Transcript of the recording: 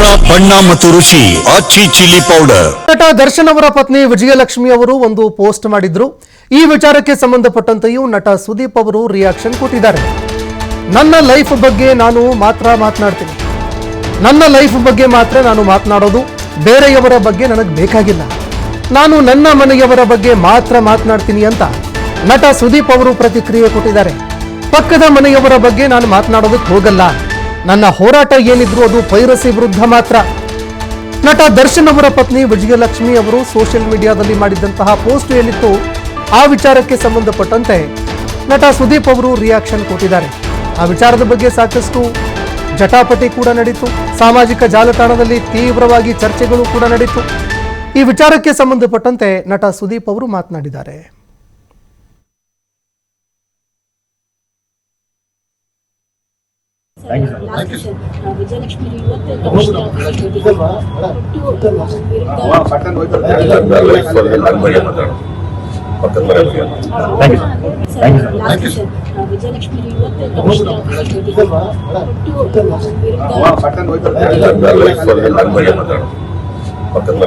ಖಾರ ಬಣ್ಣ ಮತ್ತು ರುಚಿ ಆಚಿ ಚಿಲ್ಲಿ ಪೌಡರ್. ನಟ ದರ್ಶನ್ ಅವರ ಪತ್ನಿ ವಿಜಯಲಕ್ಷ್ಮಿ ಅವರು ಒಂದು ಪೋಸ್ಟ್ ಮಾಡಿದ್ರು. ಈ ವಿಚಾರಕ್ಕೆ ಸಂಬಂಧಪಟ್ಟಂತೆಯೂ ನಟ ಸುದೀಪ್ ಅವರು ರಿಯಾಕ್ಷನ್ ಕೊಟ್ಟಿದ್ದಾರೆ. ನನ್ನ ಲೈಫ್ ಬಗ್ಗೆ ನಾನು ಮಾತ್ರ ಮಾತನಾಡ್ತೀನಿ, ನನ್ನ ಲೈಫ್ ಬಗ್ಗೆ ಮಾತ್ರ ನಾನು ಮಾತನಾಡೋದು, ಬೇರೆಯವರ ಬಗ್ಗೆ ನನಗೆ ಬೇಕಾಗಿಲ್ಲ, ನಾನು ನನ್ನ ಮನೆಯವರ ಬಗ್ಗೆ ಮಾತ್ರ ಮಾತನಾಡ್ತೀನಿ ಅಂತ ನಟ ಸುದೀಪ್ ಅವರು ಪ್ರತಿಕ್ರಿಯೆ ಕೊಟ್ಟಿದ್ದಾರೆ. ಪಕ್ಕದ ಮನೆಯವರ ಬಗ್ಗೆ ನಾನು ಮಾತನಾಡೋದಕ್ಕೆ ಹೋಗಲ್ಲ, ನನ್ನ ಹೋರಾಟ ಏನಿದ್ರು ಅದು ಪೈರಸಿ ವಿರುದ್ಧ ಮಾತ್ರ. ನಟ ದರ್ಶನ್ ಅವರ ಪತ್ನಿ ವಿಜಯಲಕ್ಷ್ಮಿ ಅವರು ಸೋಷಿಯಲ್ ಮೀಡಿಯಾದಲ್ಲಿ ಮಾಡಿದಂತಹ ಪೋಸ್ಟ್ ಏನಿತ್ತು ಆ ವಿಚಾರಕ್ಕೆ ಸಂಬಂಧಪಟ್ಟಂತೆ ನಟ ಸುದೀಪ್ ಅವರು ರಿಯಾಕ್ಷನ್ ಕೊಟ್ಟಿದ್ದಾರೆ. ಆ ವಿಚಾರದ ಬಗ್ಗೆ ಸಾಕಷ್ಟು ಜಟಾಪಟಿ ಕೂಡ ನಡೀತು. ಸಾಮಾಜಿಕ ಜಾಲತಾಣದಲ್ಲಿ ತೀವ್ರವಾಗಿ ಚರ್ಚೆಗಳು ಕೂಡ ನಡೀತು. ಈ ವಿಚಾರಕ್ಕೆ ಸಂಬಂಧಪಟ್ಟಂತೆ ನಟ ಸುದೀಪ್ ಅವರು ಮಾತನಾಡಿದ್ದಾರೆ. ವಿಜಯಲಕ್ಷ್ಮಿ ಪಕ್ಕದ